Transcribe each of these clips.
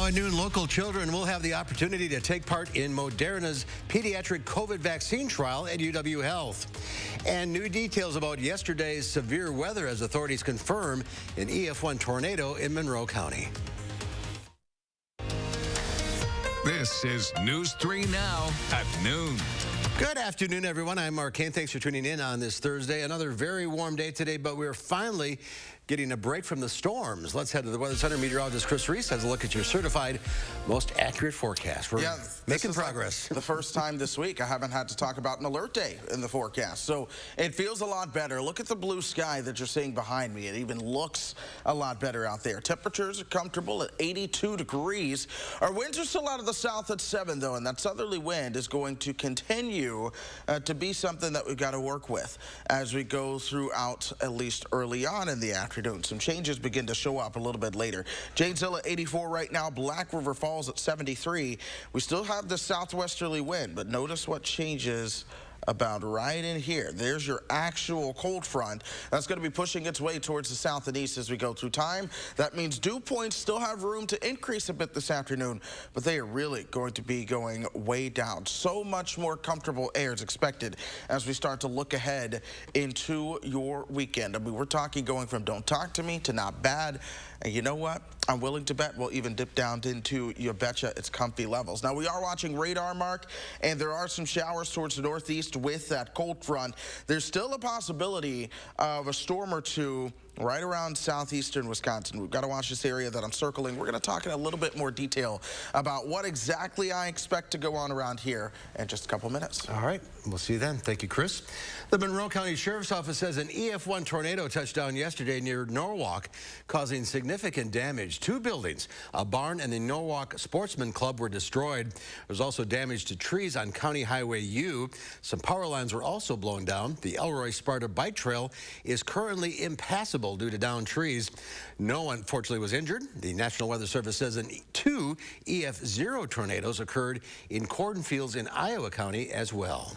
Now at noon, local children will have the opportunity to take part in Moderna's pediatric COVID vaccine trial at UW Health. And new details about yesterday's severe weather as authorities confirm an EF1 tornado in Monroe County. This is News 3 Now at noon. Good afternoon, everyone. I'm Mark Kane. Thanks for tuning in on this Thursday. Another very warm day today, but we're finally getting a break from the storms. Let's head to the Weather Center. Meteorologist Chris Reese has a look at your certified, most accurate forecast. We're making progress. The first time this week I haven't had to talk about an alert day in the forecast, so it feels a lot better. Look at the blue sky that you're seeing behind me. It even looks a lot better out there. Temperatures are comfortable at 82 degrees. Our winds are still out of the south at 7, though, and that southerly wind is going to continue to be something that we've got to work with as we go throughout, at least early on in the afternoon. Some changes begin to show up a little bit later. Janesville at 84 right now. Black River Falls at 73. We still have the southwesterly wind, but notice what changes about right in here. There's your actual cold front that's going to be pushing its way towards the south and east as we go through time. That means dew points still have room to increase a bit this afternoon, but they are really going to be going way down. So much more comfortable air is expected as we start to look ahead into your weekend. I mean, we're talking going from don't talk to me to not bad. And you know what? I'm willing to bet we'll even dip down into, you betcha, it's comfy levels. Now, we are watching radar, Mark, and there are some showers towards the northeast with that cold front. There's still a possibility of a storm or two right around southeastern Wisconsin. We've got to watch this area that I'm circling. We're going to talk in a little bit more detail about what exactly I expect to go on around here in just a couple minutes. All right. We'll see you then. Thank you, Chris. The Monroe County Sheriff's Office says an EF1 tornado touched down yesterday near Norwalk, causing significant damage. 2 buildings, a barn and the Norwalk Sportsman Club, were destroyed. There was also damage to trees on County Highway U. Some power lines were also blown down. The Elroy-Sparta bike trail is currently impassable due to downed trees. No one, fortunately, was injured. The National Weather Service says 2 EF0 tornadoes occurred in cornfields in Iowa County as well.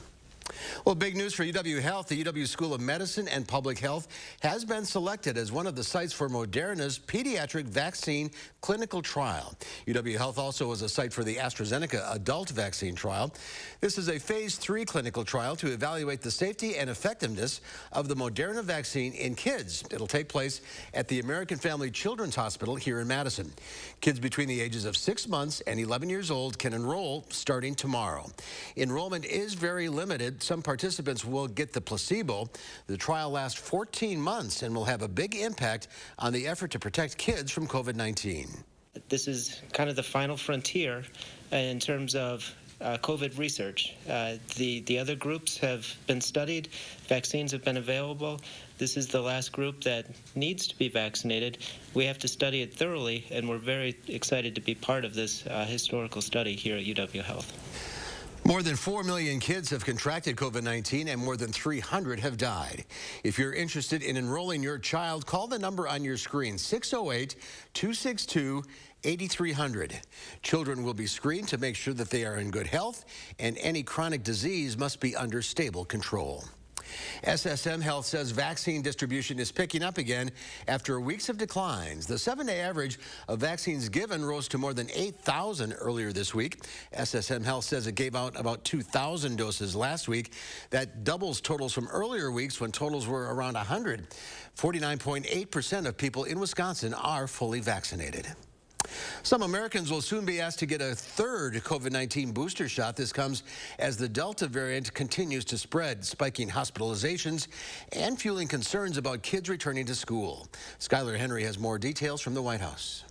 Well, big news for UW Health. The UW School of Medicine and Public Health has been selected as one of the sites for Moderna's pediatric vaccine clinical trial. UW Health also is a site for the AstraZeneca adult vaccine trial. This is a phase 3 clinical trial to evaluate the safety and effectiveness of the Moderna vaccine in kids. It'll take place at the American Family Children's Hospital here in Madison. Kids between the ages of 6 months and 11 years old can enroll starting tomorrow. Enrollment is very limited. Some participants will get the placebo. The trial lasts 14 months and will have a big impact on the effort to protect kids from COVID-19. This is kind of the final frontier in terms of COVID research. The other groups have been studied. Vaccines have been available. This is the last group that needs to be vaccinated. We have to study it thoroughly, and we're very excited to be part of this historical study here at UW Health. More than 4 million kids have contracted COVID-19 and more than 300 have died. If you're interested in enrolling your child, call the number on your screen, 608-262-8300. Children will be screened to make sure that they are in good health, and any chronic disease must be under stable control. SSM Health says vaccine distribution is picking up again after weeks of declines. The 7-day average of vaccines given rose to more than 8,000 earlier this week. SSM Health says it gave out about 2,000 doses last week. That doubles totals from earlier weeks when totals were around 100. 49.8% of people in Wisconsin are fully vaccinated. Some Americans will soon be asked to get a third COVID-19 booster shot. This comes as the Delta variant continues to spread, spiking hospitalizations and fueling concerns about kids returning to school. Skylar Henry has more details from the White House.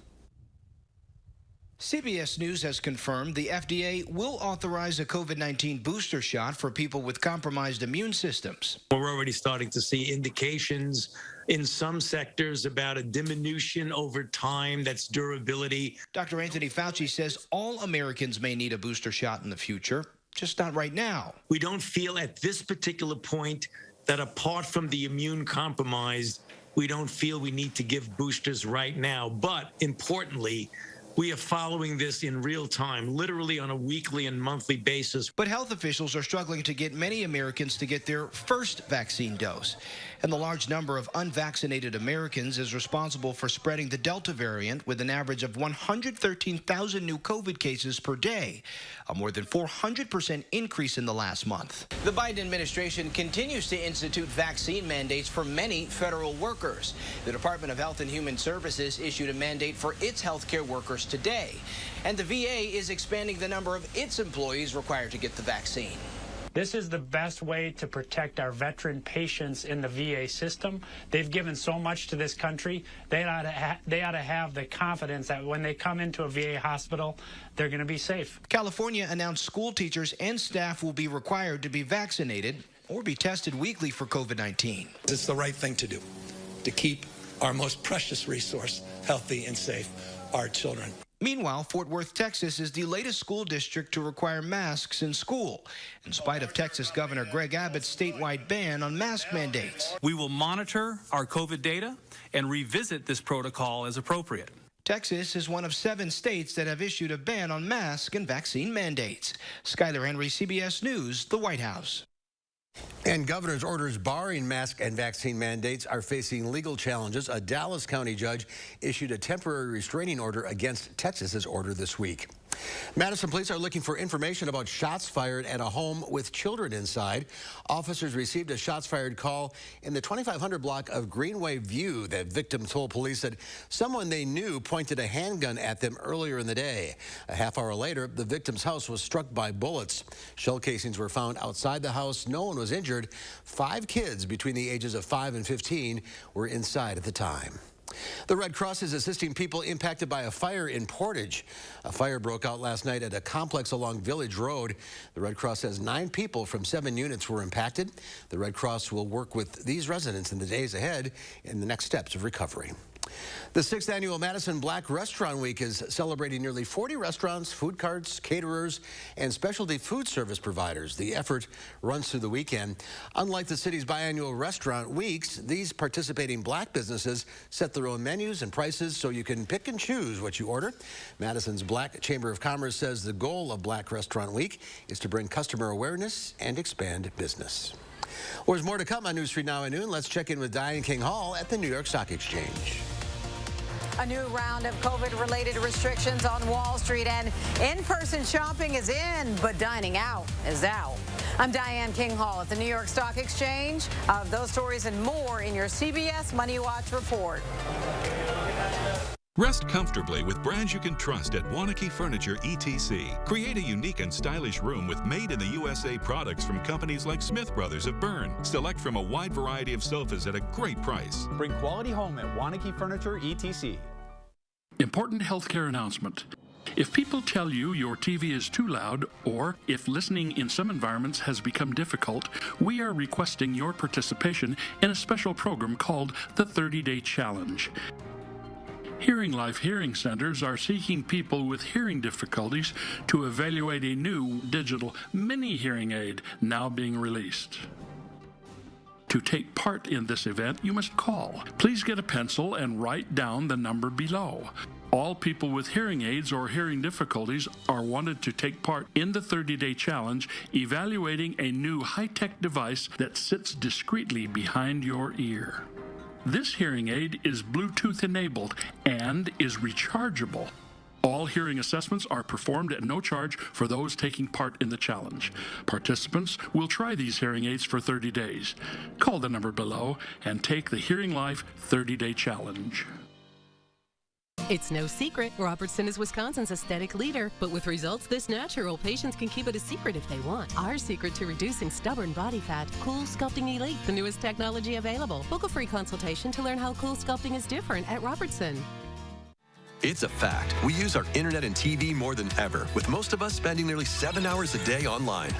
CBS News has confirmed the FDA will authorize a COVID-19 booster shot for people with compromised immune systems. We're already starting to see indications in some sectors about a diminution over time, that's durability. Dr. Anthony Fauci says all Americans may need a booster shot in the future, just not right now. We don't feel at this particular point that apart from the immune compromised, we don't feel we need to give boosters right now. But importantly, we are following this in real time, literally on a weekly and monthly basis. But health officials are struggling to get many Americans to get their first vaccine dose. And the large number of unvaccinated Americans is responsible for spreading the Delta variant, with an average of 113,000 new COVID cases per day, a more than 400% increase in the last month. The Biden administration continues to institute vaccine mandates for many federal workers. The Department of Health and Human Services issued a mandate for its healthcare workers today. And the VA is expanding the number of its employees required to get the vaccine. This is the best way to protect our veteran patients in the VA system. They've given so much to this country. They ought to have the confidence that when they come into a VA hospital, they're going to be safe. California announced school teachers and staff will be required to be vaccinated or be tested weekly for COVID-19. It's the right thing to do, to keep our most precious resource healthy and safe, our children. Meanwhile, Fort Worth, Texas is the latest school district to require masks in school, in spite of Texas Governor Greg Abbott's statewide ban on mask mandates. We will monitor our COVID data and revisit this protocol as appropriate. Texas is one of 7 states that have issued a ban on mask and vaccine mandates. Skyler Henry, CBS News, the White House. And governor's orders barring mask and vaccine mandates are facing legal challenges. A Dallas County judge issued a temporary restraining order against Texas's order this week. Madison police are looking for information about shots fired at a home with children inside. Officers received a shots fired call in the 2500 block of Greenway View. The victim told police that someone they knew pointed a handgun at them earlier in the day. A half hour later, the victim's house was struck by bullets. Shell casings were found outside the house. No one was injured. 5 kids between the ages of 5 and 15 were inside at the time. The Red Cross is assisting people impacted by a fire in Portage. A fire broke out last night at a complex along Village Road. The Red Cross says 9 people from 7 units were impacted. The Red Cross will work with these residents in the days ahead in the next steps of recovery. The 6th annual Madison Black Restaurant Week is celebrating nearly 40 restaurants, food carts, caterers, and specialty food service providers. The effort runs through the weekend. Unlike the city's biannual restaurant weeks, these participating black businesses set their own menus and prices so you can pick and choose what you order. Madison's Black Chamber of Commerce says the goal of Black Restaurant Week is to bring customer awareness and expand business. Well, there's more to come on News 3 Now at noon. Let's check in with Diane King Hall at the New York Stock Exchange. A new round of COVID-related restrictions on Wall Street, and in-person shopping is in, but dining out is out. I'm Diane King Hall at the New York Stock Exchange. Of those stories and more in your CBS Money Watch report. Rest comfortably with brands you can trust at Wanakee Furniture ETC. Create a unique and stylish room with made-in-the-USA products from companies like Smith Brothers of Bern. Select from a wide variety of sofas at a great price. Bring quality home at Wanakee Furniture ETC. Important healthcare announcement. If people tell you your TV is too loud, or if listening in some environments has become difficult, we are requesting your participation in a special program called the 30-Day Challenge. Hearing Life Hearing Centers are seeking people with hearing difficulties to evaluate a new digital mini hearing aid now being released. To take part in this event, you must call. Please get a pencil and write down the number below. All people with hearing aids or hearing difficulties are wanted to take part in the 30-Day Challenge, evaluating a new high-tech device that sits discreetly behind your ear. This hearing aid is Bluetooth enabled and is rechargeable. All hearing assessments are performed at no charge for those taking part in the challenge. Participants will try these hearing aids for 30 days. Call the number below and take the Hearing Life 30-Day Challenge. It's no secret, Robertson is Wisconsin's aesthetic leader, but with results this natural, patients can keep it a secret if they want. Our secret to reducing stubborn body fat, Cool Sculpting Elite, the newest technology available. Book a free consultation to learn how Cool Sculpting is different at Robertson. It's a fact. We use our internet and TV more than ever, with most of us spending nearly 7 hours a day online.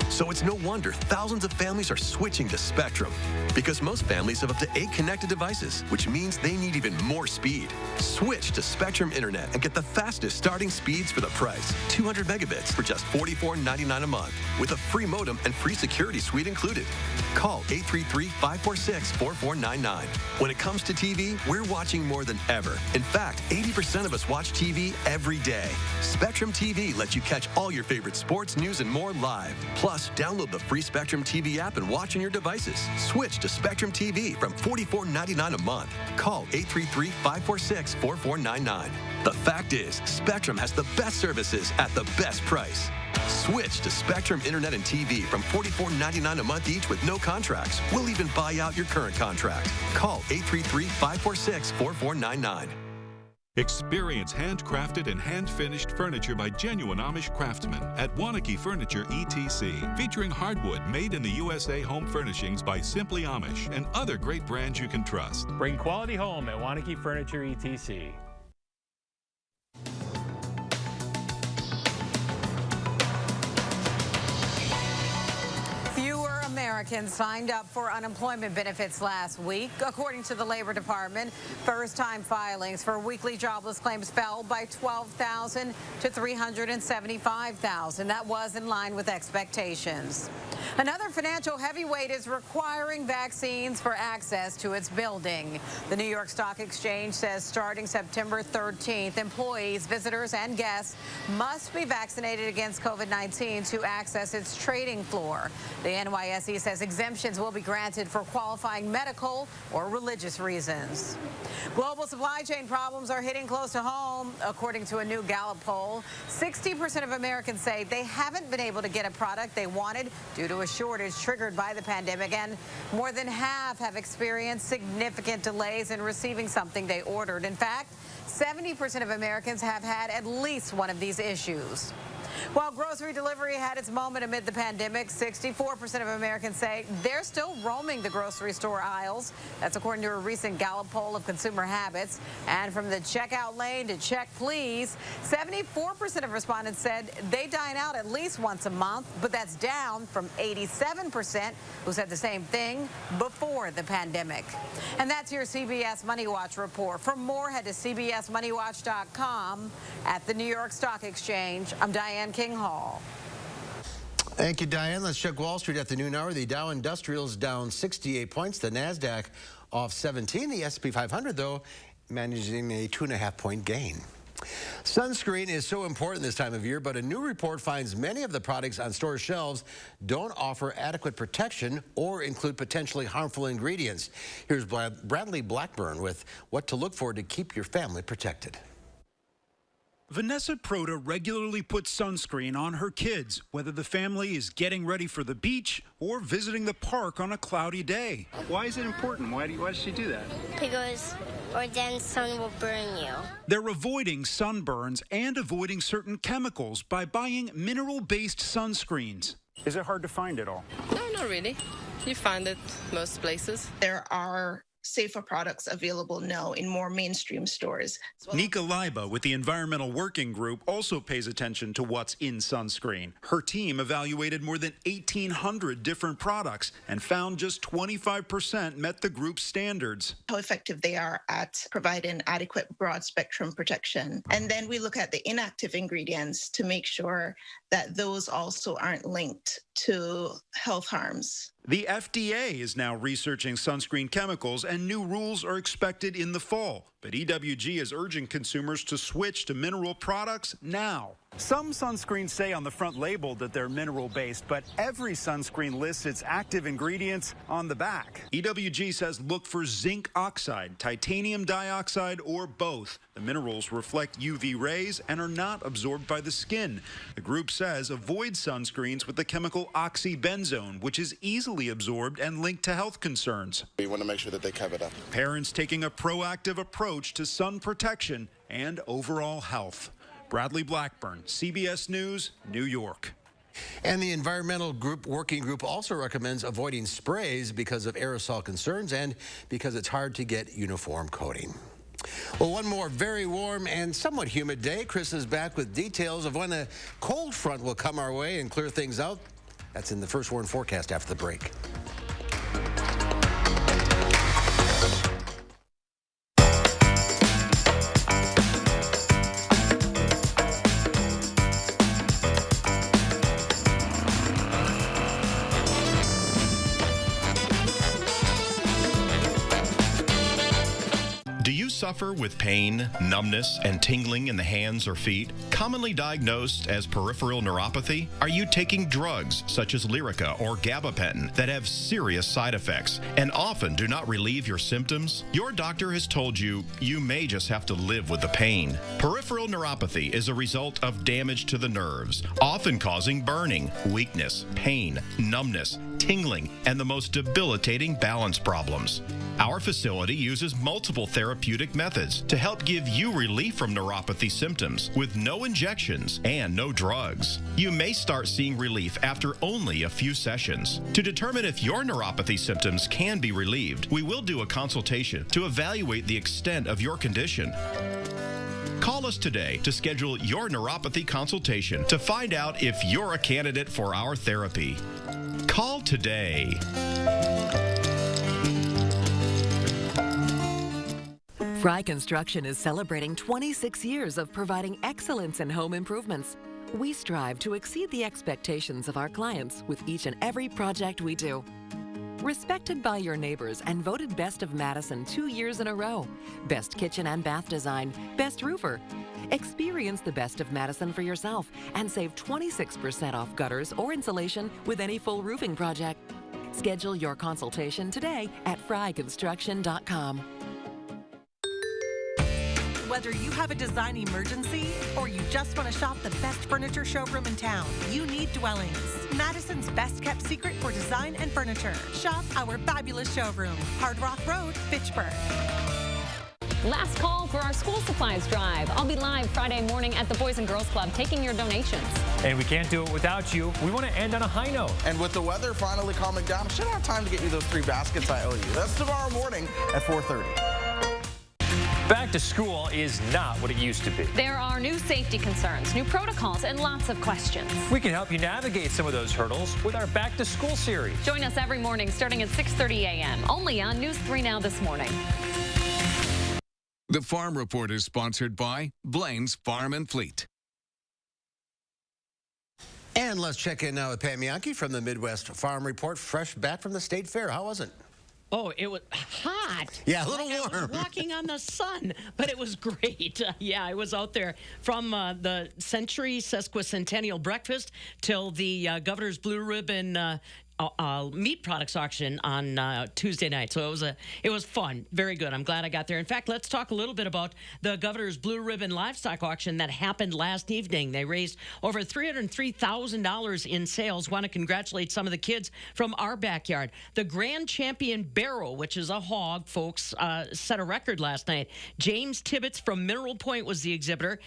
So it's no wonder thousands of families are switching to Spectrum, because most families have up to 8 connected devices, which means they need even more speed. Switch to Spectrum Internet and get the fastest starting speeds for the price. 200 megabits for just $44.99 a month, with a free modem and free security suite included. Call 833-546-4499. When it comes to TV, we're watching more than ever. In fact, 80% of us watch TV every day. Spectrum TV lets you catch all your favorite sports, news, and more live. Plus, Plus, download the free Spectrum TV app and watch on your devices. Switch to Spectrum TV from $44.99 a month. Call 833-546-4499. The fact is, Spectrum has the best services at the best price. Switch to Spectrum Internet and TV from $44.99 a month each with no contracts. We'll even buy out your current contract. Call 833-546-4499. Experience handcrafted and hand-finished furniture by genuine Amish craftsmen at Wanakee Furniture ETC, featuring hardwood made in the USA home furnishings by Simply Amish and other great brands you can trust. Bring quality home at Wanakee Furniture ETC. Americans signed up for unemployment benefits last week. According to the Labor Department, first-time filings for weekly jobless claims fell by 12,000 to 375,000. That was in line with expectations. Another financial heavyweight is requiring vaccines for access to its building. The New York Stock Exchange says starting September 13th, employees, visitors, and guests must be vaccinated against COVID-19 to access its trading floor. The NYSE says exemptions will be granted for qualifying medical or religious reasons. Global supply chain problems are hitting close to home. According to a new Gallup poll, 60% of Americans say they haven't been able to get a product they wanted due to a shortage triggered by the pandemic, and more than half have experienced significant delays in receiving something they ordered. In fact, 70% of Americans have had at least one of these issues. While grocery delivery had its moment amid the pandemic, 64% of Americans say they're still roaming the grocery store aisles. That's according to a recent Gallup poll of consumer habits. And from the checkout lane to check please, 74% of respondents said they dine out at least once a month, but that's down from 87% who said the same thing before the pandemic. And that's your CBS Money Watch report. For more, head to cbsmoneywatch.com. At the New York Stock Exchange, I'm Diane King Hall. Thank you, Diane. Let's check Wall Street at the noon hour. The Dow Industrials down 68 points. The NASDAQ off 17. The S&P 500, though, managing a 2.5-point gain. Sunscreen is so important this time of year, but a new report finds many of the products on store shelves don't offer adequate protection or include potentially harmful ingredients. Here's Bradley Blackburn with what to look for to keep your family protected. Vanessa Prota regularly puts sunscreen on her kids, whether the family is getting ready for the beach or visiting the park on a cloudy day. Why is it important? Why does she do that? Because or then sun will burn you. They're avoiding sunburns and avoiding certain chemicals by buying mineral-based sunscreens. Is it hard to find at all? No, not really. You find it most places. There are safer products available now in more mainstream stores. Nika Leiba with the Environmental Working Group also pays attention to what's in sunscreen. Her team evaluated more than 1,800 different products and found just 25% met the group's standards. How effective they are at providing adequate broad spectrum protection. And then we look at the inactive ingredients to make sure that those also aren't linked to health harms. The FDA is now researching sunscreen chemicals, and new rules are expected in the fall. But EWG is urging consumers to switch to mineral products now. Some sunscreens say on the front label that they're mineral-based, but every sunscreen lists its active ingredients on the back. EWG says look for zinc oxide, titanium dioxide, or both. The minerals reflect UV rays and are not absorbed by the skin. The group says avoid sunscreens with the chemical oxybenzone, which is easily absorbed and linked to health concerns. We want to make sure that they cover that. Parents taking a proactive approach to sun protection and overall health. Bradley Blackburn, CBS News, New York. And the Environmental Working Group also recommends avoiding sprays because of aerosol concerns and because it's hard to get uniform coating. Well, one more very warm and somewhat humid day. Chris is back with details of when a cold front will come our way and clear things out. That's in the First Warn forecast after the break. suffer with pain, numbness, and tingling in the hands or feet, commonly diagnosed as peripheral neuropathy? Are you taking drugs such as Lyrica or gabapentin that have serious side effects and often do not relieve your symptoms? Your doctor has told you you may just have to live with the pain. Peripheral neuropathy is a result of damage to the nerves, often causing burning, weakness, pain, numbness, tingling, and the most debilitating balance problems. Our facility uses multiple therapeutic methods to help give you relief from neuropathy symptoms with no injections and no drugs. You may start seeing relief after only a few sessions. To determine if your neuropathy symptoms can be relieved, we will do a consultation to evaluate the extent of your condition. Call us today to schedule your neuropathy consultation to find out if you're a candidate for our therapy. Call today. Fry Construction is celebrating 26 years of providing excellence in home improvements. We strive to exceed the expectations of our clients with each and every project we do. Respected by your neighbors and voted Best of Madison 2 years in a row. Best Kitchen and Bath Design, Best Roofer. Experience the Best of Madison for yourself and save 26% off gutters or insulation with any full roofing project. Schedule your consultation today at fryconstruction.com. Whether you have a design emergency or you just want to shop the best furniture showroom in town, you need Dwellings, Madison's best kept secret for design and furniture. Shop our fabulous showroom, Hard Rock Road, Fitchburg. Last call for our school supplies drive. I'll be live Friday morning at the Boys and Girls Club taking your donations. And we can't do it without you. We want to end on a high note. And with the weather finally calming down, I should have time to get you those 3 baskets I owe you. That's tomorrow morning at 4:30. Back to school is not what it used to be. There are new safety concerns, new protocols, and lots of questions. We can help you navigate some of those hurdles with our Back to School series. Join us every morning starting at 6:30 a.m. only on News 3 Now this morning. The Farm Report is sponsored by Blain's Farm and Fleet. And let's check in now with Pam Yankee from the Midwest Farm Report, fresh back from the State Fair. How was it? Oh, it was hot. Yeah, a little warm. I was walking on the sun, but it was great. Yeah, I was out there from the Century Sesquicentennial Breakfast till the Governor's Blue Ribbon meat products auction on Tuesday night. So it was fun. Very good. I'm glad I got there. In fact, let's talk a little bit about the Governor's Blue Ribbon livestock auction that happened last evening. They raised over $303,000 in sales. Want to congratulate some of the kids from our backyard. The Grand Champion Barrow, which is a hog, folks, set a record last night. James Tibbetts from Mineral Point was the exhibitor.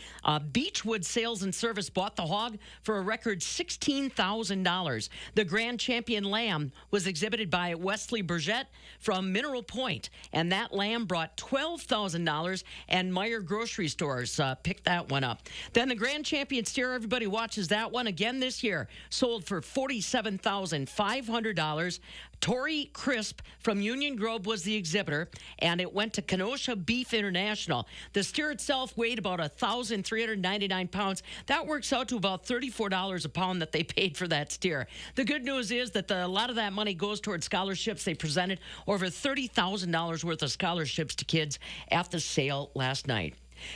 Beechwood Sales and Service bought the hog for a record $16,000. The Grand Champion lamb was exhibited by Wesley Burgett from Mineral Point, and that lamb brought $12,000, and Meyer Grocery Stores picked that one up. Then the Grand Champion steer, everybody watches that one again this year, sold for $47,500. Tori Crisp from Union Grove was the exhibitor, and it went to Kenosha Beef International. The steer itself weighed about 1,399 pounds. That works out to about $34 a pound that they paid for that steer. The good news is that a lot of that money goes towards scholarships. They presented over $30,000 worth of scholarships to kids at the sale last night.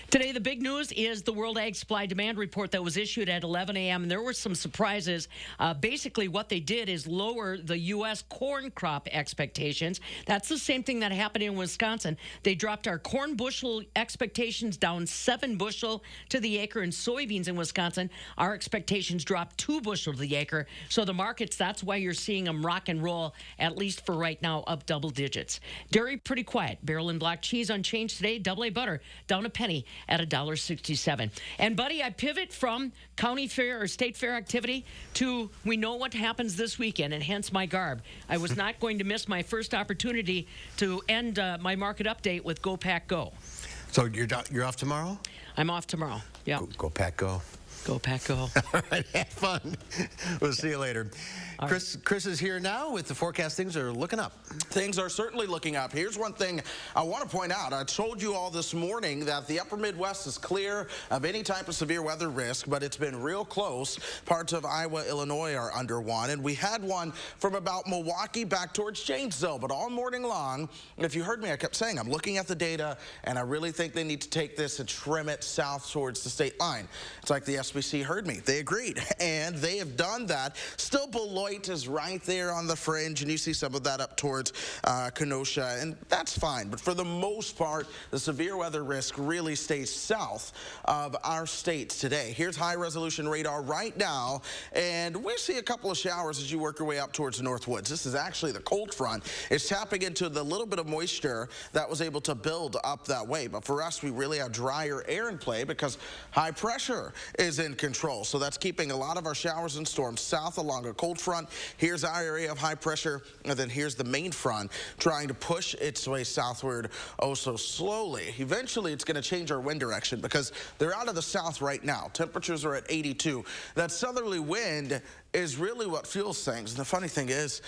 Today, the big news is the World Ag Supply Demand Report that was issued at 11 a.m. And there were some surprises. Basically, what they did is lower the U.S. corn crop expectations. That's the same thing that happened in Wisconsin. They dropped our corn bushel expectations down 7 bushel to the acre. In soybeans in Wisconsin, our expectations dropped 2 bushel to the acre. So the markets, that's why you're seeing them rock and roll, at least for right now, up double digits. Dairy, pretty quiet. Barrel and block cheese unchanged today. Double A butter down a penny at $1.67. And, buddy, I pivot from county fair or state fair activity to we know what happens this weekend, and hence my garb. I was not going to miss my first opportunity to end my market update with Go Pack Go. So you're off tomorrow? I'm off tomorrow, yeah. Go Pack Go. Go, Pack, go. All right, have fun. We'll see you later. Chris is here now with the forecast. Things are looking up. Things are certainly looking up. Here's one thing I want to point out. I told you all this morning that the upper Midwest is clear of any type of severe weather risk, but it's been real close. Parts of Iowa, Illinois are under one, and we had one from about Milwaukee back towards Janesville. But all morning long, if you heard me, I kept saying I'm looking at the data, and I really think they need to take this and trim it south towards the state line. It's like the SBC heard me. They agreed, and they have done that. Still, Beloit is right there on the fringe, and you see some of that up towards Kenosha, and that's fine. But for the most part, the severe weather risk really stays south of our states today. Here's high-resolution radar right now, and we see a couple of showers as you work your way up towards the Northwoods. This is actually the cold front. It's tapping into the little bit of moisture that was able to build up that way. But for us, we really have drier air in play because high pressure is in control. So that's keeping a lot of our showers and storms south along a cold front. Here's our area of high pressure, and then here's the main front trying to push its way southward oh so slowly. Eventually, it's going to change our wind direction because they're out of the south right now. Temperatures are at 82. That southerly wind is really what fuels things. And the funny thing is,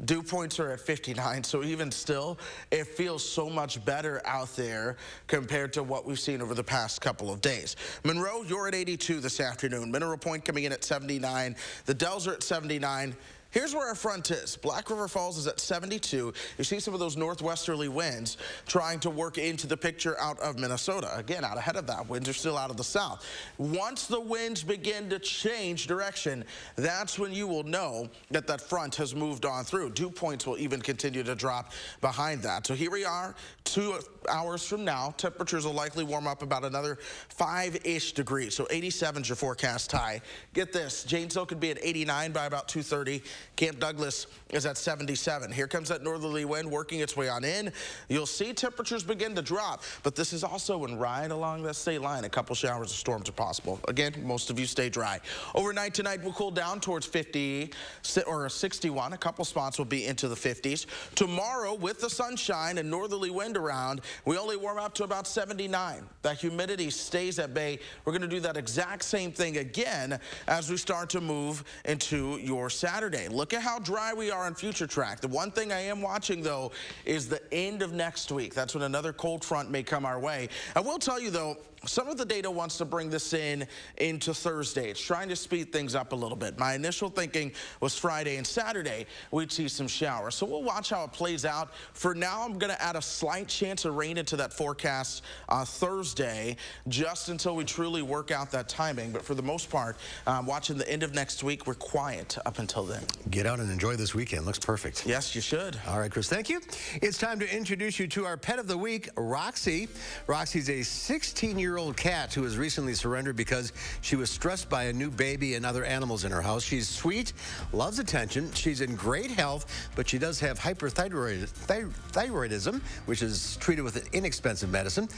dew points are at 59, so even still, it feels so much better out there compared to what we've seen over the past couple of days. Monroe, you're at 82 this afternoon. Mineral Point coming in at 79. The Dells are at 79. Here's where our front is. Black River Falls is at 72. You see some of those northwesterly winds trying to work into the picture out of Minnesota. Again, out ahead of that, winds are still out of the south. Once the winds begin to change direction, that's when you will know that that front has moved on through. Dew points will even continue to drop behind that. So here we are, 2 hours from now. Temperatures will likely warm up about another 5-ish degrees. So 87 is your forecast high. Get this, Janesville could be at 89 by about 2:30. Camp Douglas is at 77. Here comes that northerly wind working its way on in. You'll see temperatures begin to drop, but this is also when right along that state line, a couple showers of storms are possible. Again, most of you stay dry. Overnight tonight, we'll cool down towards 50 or 61. A couple spots will be into the 50s. Tomorrow, with the sunshine and northerly wind around, we only warm up to about 79. That humidity stays at bay. We're going to do that exact same thing again as we start to move into your Saturday. Look at how dry we are on Future Track. The one thing I am watching, though, is the end of next week. That's when another cold front may come our way. I will tell you, though, some of the data wants to bring this into Thursday. It's trying to speed things up a little bit. My initial thinking was Friday and Saturday we'd see some showers. So we'll watch how it plays out. For now, I'm going to add a slight chance of rain into that forecast Thursday, just until we truly work out that timing. But for the most part, watching the end of next week, we're quiet up until then. Get out and enjoy this weekend. Looks perfect. Yes, you should. All right, Chris, thank you. It's time to introduce you to our pet of the week, Roxy. Roxy's a 16-year-old cat who was recently surrendered because she was stressed by a new baby and other animals in her house. She's sweet, loves attention. She's in great health, but she does have hyperthyroidism, which is treated with an inexpensive medicine.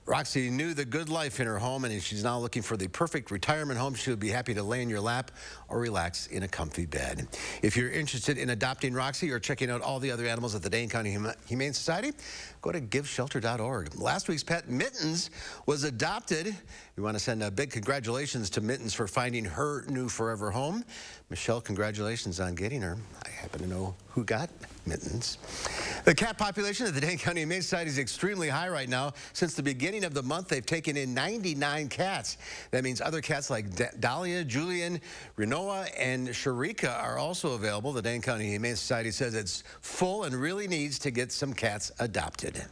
Roxy knew the good life in her home, and she's now looking for the perfect retirement home. She would be happy to lay in your lap or relax in a comfy bed. If you're interested in adopting Roxy or checking out all the other animals at the Dane County Humane Society, go to giveshelter.org. Last week's pet, Mittens, was adopted. We want to send a big congratulations to Mittens for finding her new forever home. Michelle, congratulations on getting her. I happen to know who got Mittens. The cat population at the Dane County Humane Society is extremely high right now. Since the beginning of the month, they've taken in 99 cats. That means other cats like Dahlia, Julian, Renoa, and Sharika are also available. The Dane County Humane Society says it's full and really needs to get some cats adopted.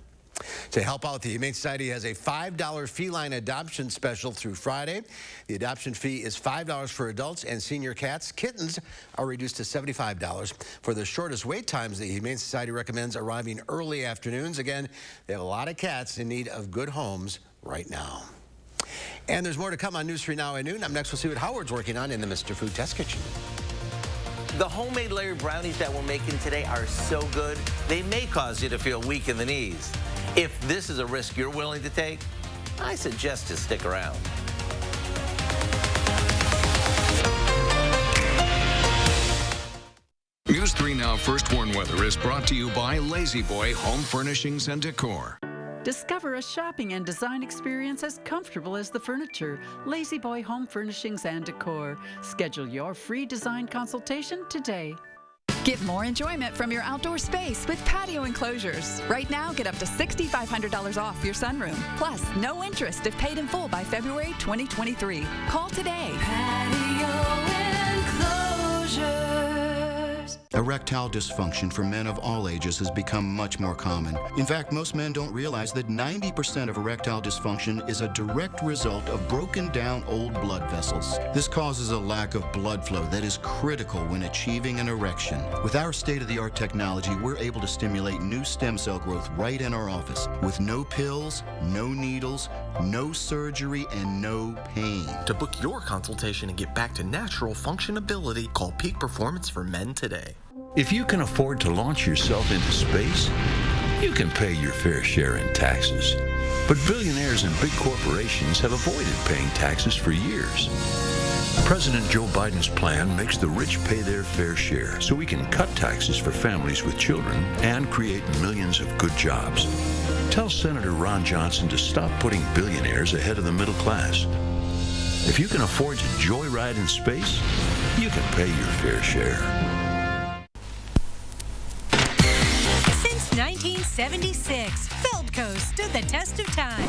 To help out, the Humane Society has a $5 feline adoption special through Friday. The adoption fee is $5 for adults and senior cats. Kittens are reduced to $75. For the shortest wait times, the Humane Society recommends arriving early afternoons. Again, they have a lot of cats in need of good homes right now. And there's more to come on News 3 Now at noon. Up next, we'll see what Howard's working on in the Mr. Food Test Kitchen. The homemade layered brownies that we're making today are so good, they may cause you to feel weak in the knees. If this is a risk you're willing to take, I suggest to stick around. News 3 Now First Warn Weather is brought to you by Lazy Boy Home Furnishings and Decor. Discover a shopping and design experience as comfortable as the furniture. Lazy Boy Home Furnishings and Decor. Schedule your free design consultation today. Get more enjoyment from your outdoor space with patio enclosures. Right now, get up to $6,500 off your sunroom. Plus, no interest if paid in full by February 2023. Call today. Patio enclosures. Erectile dysfunction for men of all ages has become much more common. In fact, most men don't realize that 90% of erectile dysfunction is a direct result of broken down old blood vessels. This causes a lack of blood flow that is critical when achieving an erection. With our state-of-the-art technology, we're able to stimulate new stem cell growth right in our office with no pills, no needles, no surgery, and no pain. To book your consultation and get back to natural functionability, call Peak Performance for Men today. If you can afford to launch yourself into space, you can pay your fair share in taxes. But billionaires and big corporations have avoided paying taxes for years. President Joe Biden's plan makes the rich pay their fair share so we can cut taxes for families with children and create millions of good jobs. Tell Senator Ron Johnson to stop putting billionaires ahead of the middle class. If you can afford to joyride in space, you can pay your fair share. Since 1976, Feldco stood the test of time.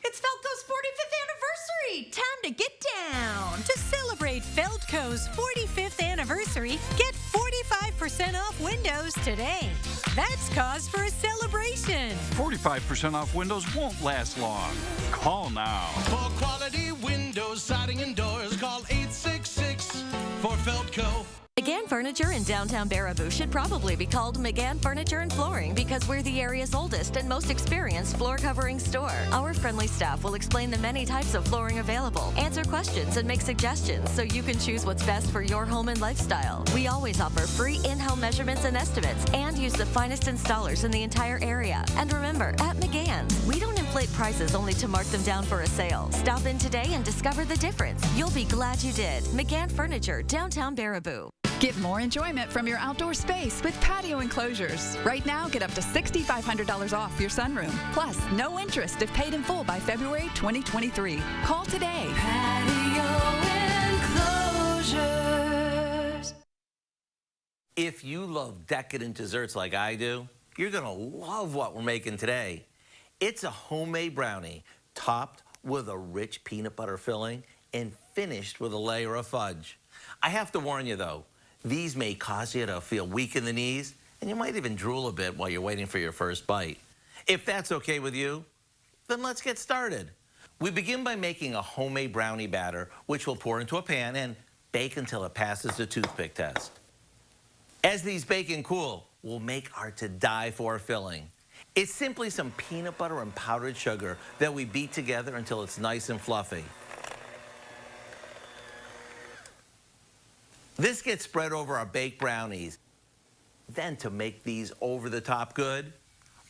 It's Feldco's 45th anniversary! Time to get down! To celebrate Feldco's 45th anniversary, get 45% off windows today. That's cause for a celebration. 45% off windows won't last long. Call now. For quality windows, siding, and doors, call 866 for Feldco. McGann Furniture in downtown Baraboo should probably be called McGann Furniture and Flooring because we're the area's oldest and most experienced floor covering store. Our friendly staff will explain the many types of flooring available, answer questions, and make suggestions so you can choose what's best for your home and lifestyle. We always offer free in-home measurements and estimates and use the finest installers in the entire area. And remember, at McGann's, we don't inflate prices only to mark them down for a sale. Stop in today and discover the difference. You'll be glad you did. McGann Furniture, downtown Baraboo. Get more enjoyment from your outdoor space with patio enclosures. Right now, get up to $6,500 off your sunroom. Plus, no interest if paid in full by February 2023. Call today. Patio enclosures. If you love decadent desserts like I do, you're going to love what we're making today. It's a homemade brownie topped with a rich peanut butter filling and finished with a layer of fudge. I have to warn you, though, these may cause you to feel weak in the knees, and you might even drool a bit while you're waiting for your first bite. If that's okay with you, then let's get started. We begin by making a homemade brownie batter, which we'll pour into a pan and bake until it passes the toothpick test. As these bake and cool, we'll make our to-die-for filling. It's simply some peanut butter and powdered sugar that we beat together until it's nice and fluffy. This gets spread over our baked brownies. Then to make these over-the-top good,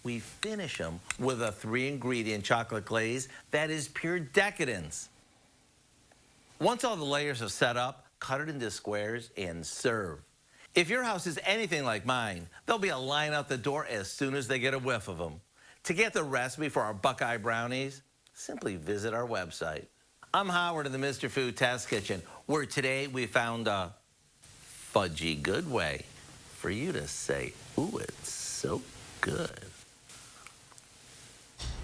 we finish them with a 3-ingredient chocolate glaze that is pure decadence. Once all the layers are set up, cut it into squares and serve. If your house is anything like mine, there'll be a line out the door as soon as they get a whiff of them. To get the recipe for our Buckeye brownies, simply visit our website. I'm Howard in the Mr. Food Test Kitchen, where today we found a fudgy good way for you to say, ooh, it's so good.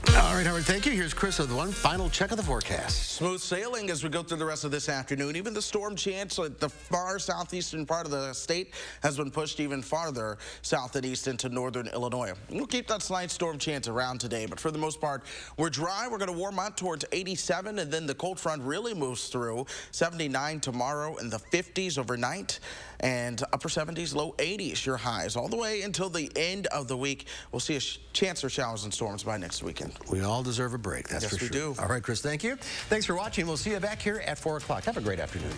All right, Howard, thank you. Here's Chris with one final check of the forecast. Smooth sailing as we go through the rest of this afternoon. Even the storm chance at the far southeastern part of the state has been pushed even farther south and east into northern Illinois. We'll keep that slight storm chance around today, but for the most part, we're dry. We're going to warm out towards 87, and then the cold front really moves through. 79 tomorrow and the 50s overnight, and upper 70s, low 80s, your highs, all the way until the end of the week. We'll see a chance for showers and storms by next weekend. We all deserve a break, that's for sure. Yes, we do. All right, Chris, thank you. Thanks for watching. We'll see you back here at 4 o'clock. Have a great afternoon.